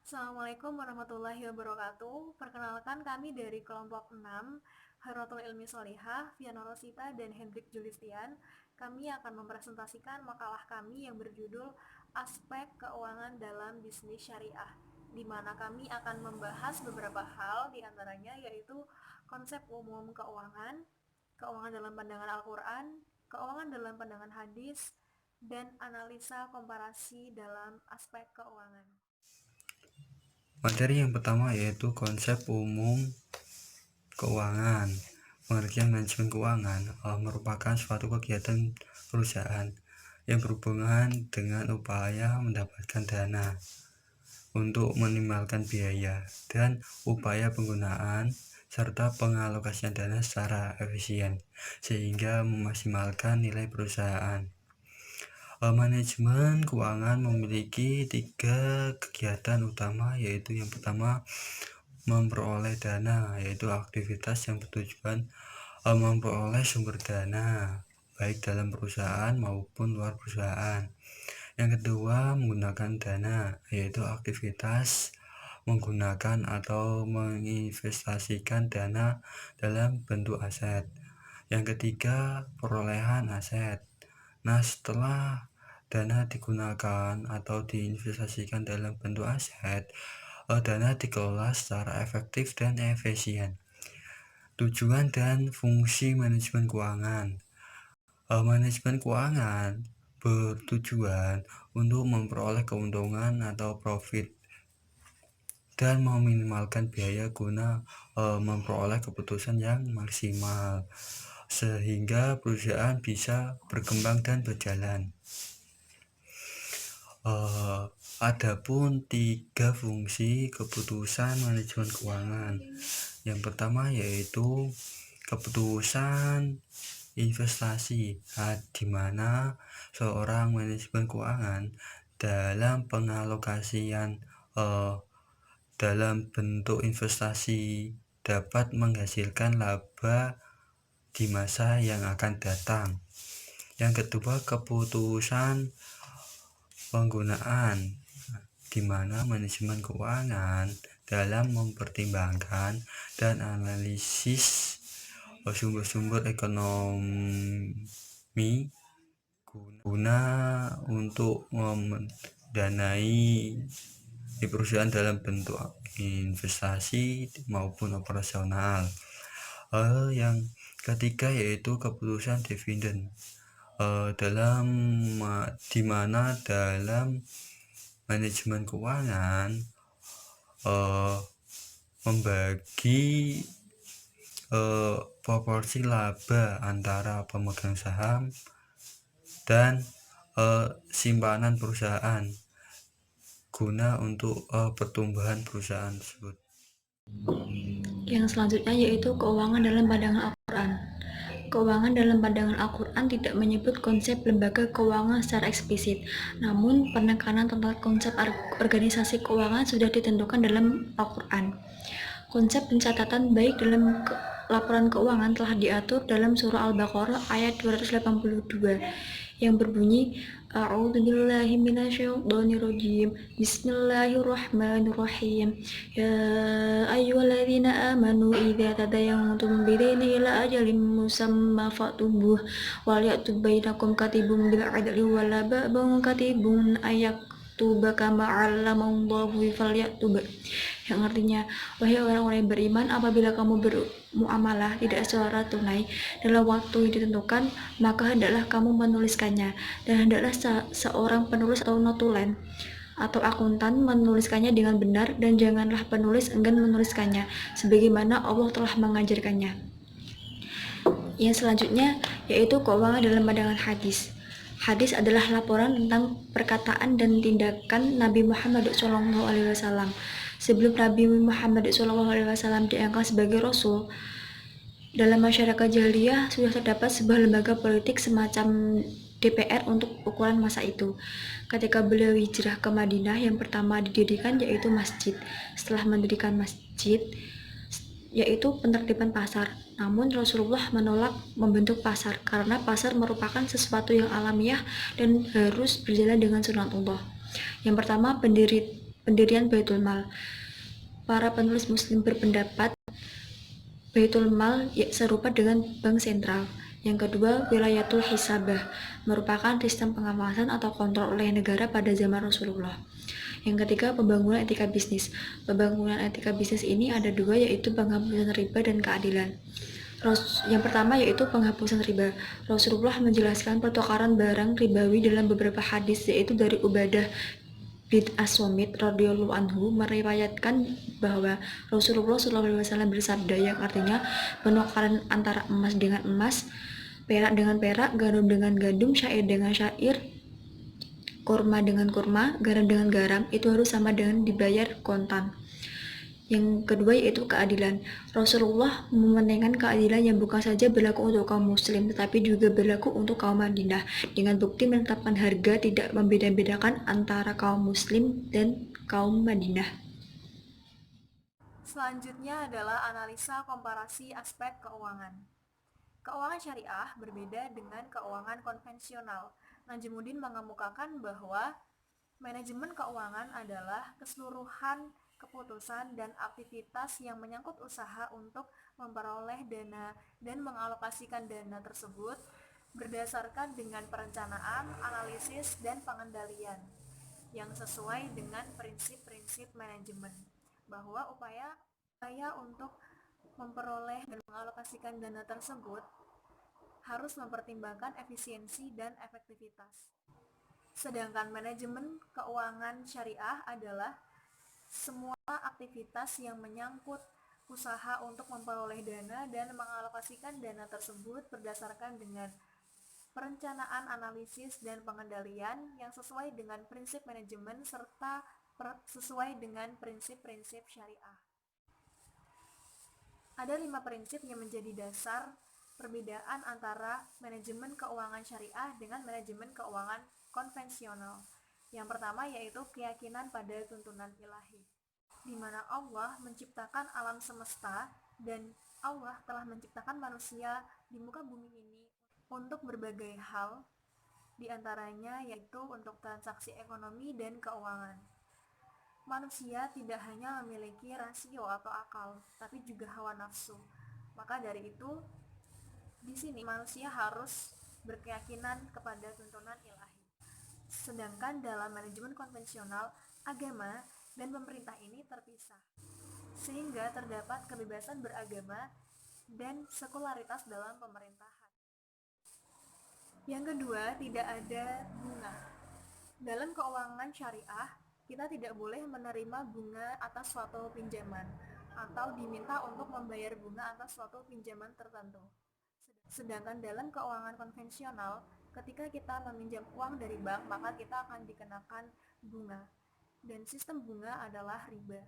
Assalamualaikum warahmatullahi wabarakatuh. Perkenalkan kami dari kelompok 6, Hairatul Ilmi Sholihah, Viana Rosita, dan Hendrik Julistian. Kami akan mempresentasikan makalah kami yang berjudul Aspek Keuangan dalam Bisnis Syariah, di mana kami akan membahas beberapa hal, diantaranya yaitu konsep umum keuangan, keuangan dalam pandangan Al-Quran, keuangan dalam pandangan hadis, dan analisa komparasi dalam aspek keuangan. Materi yang pertama yaitu konsep umum keuangan. Pengertian manajemen keuangan merupakan suatu kegiatan perusahaan yang berhubungan dengan upaya mendapatkan dana untuk minimalkan biaya dan upaya penggunaan serta pengalokasian dana secara efisien sehingga memaksimalkan nilai perusahaan. Manajemen keuangan memiliki 3 kegiatan utama, yaitu yang pertama memperoleh dana, yaitu aktivitas yang bertujuan memperoleh sumber dana baik dalam perusahaan maupun luar perusahaan. Yang kedua, menggunakan dana, yaitu aktivitas menggunakan atau menginvestasikan dana dalam bentuk aset. Yang ketiga, perolehan aset. Nah, setelah dana digunakan atau diinvestasikan dalam bentuk aset, dana dikelola secara efektif dan efisien. Tujuan dan fungsi manajemen keuangan. Manajemen keuangan bertujuan untuk memperoleh keuntungan atau profit dan meminimalkan biaya guna memperoleh keputusan yang maksimal sehingga perusahaan bisa berkembang dan berjalan. Adapun 3 fungsi keputusan manajemen keuangan. Yang pertama yaitu keputusan investasi, di mana seorang manajemen keuangan dalam pengalokasian dalam bentuk investasi dapat menghasilkan laba di masa yang akan datang. Yang kedua, keputusan penggunaan, di mana manajemen keuangan dalam mempertimbangkan dan analisis sumber-sumber ekonomi guna untuk mendanai di perusahaan dalam bentuk investasi maupun operasional. Yang ketiga yaitu keputusan dividen, di mana dalam manajemen keuangan membagi proporsi laba antara pemegang saham dan simpanan perusahaan guna untuk pertumbuhan perusahaan tersebut. Yang selanjutnya yaitu keuangan dalam pandangan Al-Quran. Keuangan dalam pandangan Al-Quran tidak menyebut konsep lembaga keuangan secara eksplisit, namun penekanan tentang konsep organisasi keuangan sudah ditentukan dalam Al-Quran. Konsep pencatatan baik dalam laporan keuangan telah diatur dalam surah Al-Baqarah ayat 282 yang berbunyi A'udzubillahi minasyaitonirrajim. Bismillahirrahmanirrahim. Ya ayyuhalladzina amanu idza tadayantum bidainin ila ajalin musamma fa'tubuh wal yaktub bainakum katibun bil adli wala ba'dun katibun ayaktuba kama 'allamallahu falyaktub. Yang artinya, wahai orang-orang yang beriman, apabila kamu bermuamalah tidak secara tunai dalam waktu yang ditentukan, maka hendaklah kamu menuliskannya, dan hendaklah seorang penulis atau notulen atau akuntan menuliskannya dengan benar, dan janganlah penulis enggan menuliskannya, sebagaimana Allah telah mengajarkannya. Yang selanjutnya yaitu keuangan dalam pandangan hadis. Hadis adalah laporan tentang perkataan dan tindakan Nabi Muhammad SAW. Sebelum Nabi Muhammad SAW diangkat sebagai Rasul, dalam masyarakat jahiliyah sudah terdapat sebuah lembaga politik semacam DPR untuk ukuran masa itu. Ketika beliau hijrah ke Madinah, yang pertama didirikan yaitu masjid. Setelah mendirikan masjid, yaitu penertiban pasar. Namun Rasulullah menolak membentuk pasar karena pasar merupakan sesuatu yang alamiah dan harus berjalan dengan sunatullah. Yang pertama, pendirian Baitul Mal. Para penulis Muslim berpendapat Baitul Mal serupa dengan bank sentral. Yang kedua, wilayatul hisabah merupakan sistem pengawasan atau kontrol oleh negara pada zaman Rasulullah. Yang ketiga, pembangunan etika bisnis. Pembangunan etika bisnis ini ada dua, yaitu penghapusan riba dan keadilan. Yang pertama yaitu penghapusan riba. Rasulullah menjelaskan pertukaran barang ribawi dalam beberapa hadis, yaitu dari Ubadah bin As-Samit radhiyallahu anhu meriwayatkan bahwa Rasulullah SAW bersabda, yang artinya penukaran antara emas dengan emas, perak dengan perak, gandum dengan gandum, syair dengan syair, kurma dengan kurma, garam dengan garam, itu harus sama dengan dibayar kontan. Yang kedua yaitu keadilan. Rasulullah mementingkan keadilan yang bukan saja berlaku untuk kaum muslim, tetapi juga berlaku untuk kaum Madinah, dengan bukti menetapkan harga tidak membeda-bedakan antara kaum muslim dan kaum Madinah. Selanjutnya adalah analisa komparasi aspek keuangan. Keuangan syariah berbeda dengan keuangan konvensional. Najmuddin mengemukakan bahwa manajemen keuangan adalah keseluruhan keputusan dan aktivitas yang menyangkut usaha untuk memperoleh dana dan mengalokasikan dana tersebut berdasarkan dengan perencanaan, analisis, dan pengendalian yang sesuai dengan prinsip-prinsip manajemen, bahwa upaya untuk memperoleh dan mengalokasikan dana tersebut harus mempertimbangkan efisiensi dan efektivitas. Sedangkan manajemen keuangan syariah adalah semua aktivitas yang menyangkut usaha untuk memperoleh dana dan mengalokasikan dana tersebut berdasarkan dengan perencanaan, analisis, dan pengendalian yang sesuai dengan prinsip manajemen serta sesuai dengan prinsip-prinsip syariah. Ada 5 prinsip yang menjadi dasar perbedaan antara manajemen keuangan syariah dengan manajemen keuangan konvensional. Yang pertama yaitu keyakinan pada tuntunan ilahi, di mana Allah menciptakan alam semesta dan Allah telah menciptakan manusia di muka bumi ini untuk berbagai hal, di antaranya yaitu untuk transaksi ekonomi dan keuangan. Manusia tidak hanya memiliki rasio atau akal, tapi juga hawa nafsu. Maka dari itu, di sini manusia harus berkeyakinan kepada tuntunan ilahi. Sedangkan dalam manajemen konvensional, agama dan pemerintah ini terpisah, sehingga terdapat kebebasan beragama dan sekularitas dalam pemerintahan. Yang kedua, tidak ada bunga. Dalam keuangan syariah, kita tidak boleh menerima bunga atas suatu pinjaman atau diminta untuk membayar bunga atas suatu pinjaman tertentu. Sedangkan dalam keuangan konvensional, ketika kita meminjam uang dari bank, maka kita akan dikenakan bunga, dan sistem bunga adalah riba.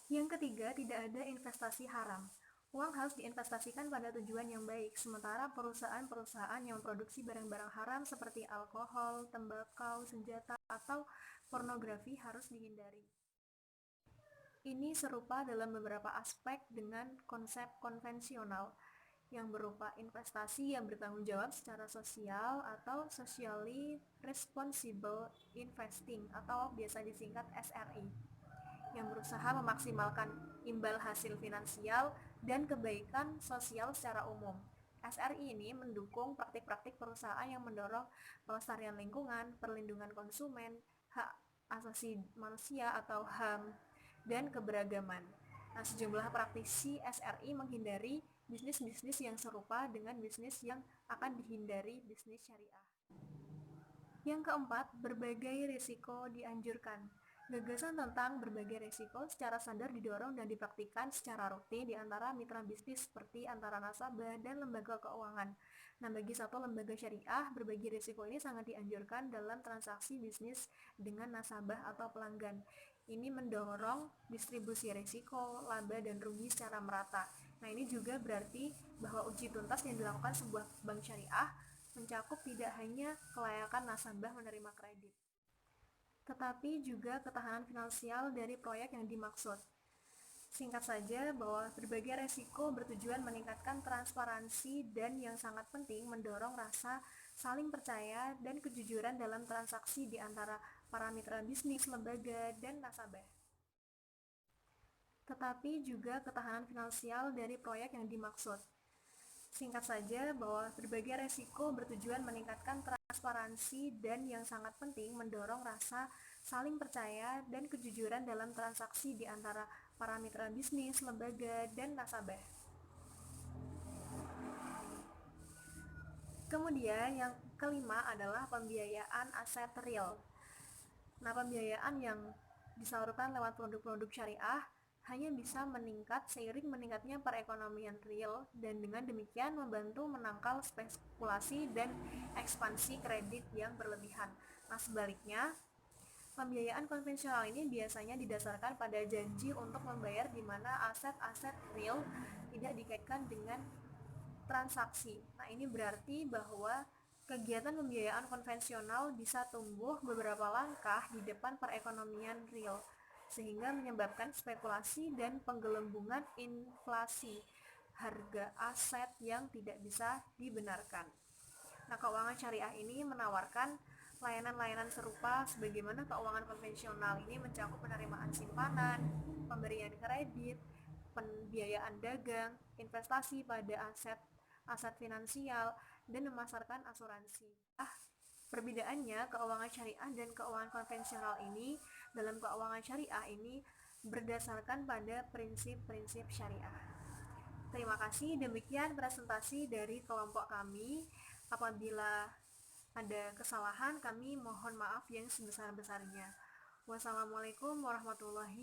Yang ketiga, tidak ada investasi haram. Uang harus diinvestasikan pada tujuan yang baik, sementara perusahaan-perusahaan yang memproduksi barang-barang haram seperti alkohol, tembakau, senjata, atau pornografi harus dihindari. Ini serupa dalam beberapa aspek dengan konsep konvensional, yang berupa investasi yang bertanggung jawab secara sosial atau socially responsible investing atau biasa disingkat SRI, yang berusaha memaksimalkan imbal hasil finansial dan kebaikan sosial secara umum. SRI ini mendukung praktik-praktik perusahaan yang mendorong pelestarian lingkungan, perlindungan konsumen, hak asasi manusia atau HAM, dan keberagaman. Nah, sejumlah praktisi SRI menghindari bisnis-bisnis yang serupa dengan bisnis yang akan dihindari bisnis syariah. Yang keempat, berbagai risiko dianjurkan. Gagasan tentang berbagai risiko secara sadar didorong dan dipraktikkan secara rutin di antara mitra bisnis seperti antara nasabah dan lembaga keuangan. Nah, bagi satu lembaga syariah, berbagi risiko ini sangat dianjurkan dalam transaksi bisnis dengan nasabah atau pelanggan. Ini mendorong distribusi risiko, laba, dan rugi secara merata. Nah, ini juga berarti bahwa uji tuntas yang dilakukan sebuah bank syariah mencakup tidak hanya kelayakan nasabah menerima kredit, tetapi juga ketahanan finansial dari proyek yang dimaksud. Singkat saja bahwa berbagai resiko bertujuan meningkatkan transparansi dan yang sangat penting mendorong rasa saling percaya, dan kejujuran dalam transaksi di antara para mitra bisnis, lembaga, dan nasabah. Tetapi juga ketahanan finansial dari proyek yang dimaksud. Singkat saja bahwa berbagai resiko bertujuan meningkatkan transparansi dan yang sangat penting mendorong rasa saling percaya dan kejujuran dalam transaksi di antara para mitra bisnis, lembaga, dan nasabah. Kemudian yang kelima adalah pembiayaan aset real. Nah, pembiayaan yang disalurkan lewat produk-produk syariah hanya bisa meningkat seiring meningkatnya perekonomian real dan dengan demikian membantu menangkal spekulasi dan ekspansi kredit yang berlebihan. Nah, sebaliknya, pembiayaan konvensional ini biasanya didasarkan pada janji untuk membayar di mana aset-aset real tidak dikaitkan dengan transaksi. Nah, ini berarti bahwa kegiatan pembiayaan konvensional bisa tumbuh beberapa langkah di depan perekonomian real, sehingga menyebabkan spekulasi dan penggelembungan inflasi harga aset yang tidak bisa dibenarkan. Nah, keuangan syariah ini menawarkan layanan-layanan serupa sebagaimana keuangan konvensional ini mencakup penerimaan simpanan, pemberian kredit, pembiayaan dagang, investasi pada aset finansial, dan memasarkan asuransi. Perbedaannya keuangan syariah dan keuangan konvensional ini, dalam keuangan syariah ini berdasarkan pada prinsip-prinsip syariah. Terima kasih, demikian presentasi dari kelompok kami. Apabila ada kesalahan, kami mohon maaf yang sebesar-besarnya. Wassalamualaikum warahmatullahi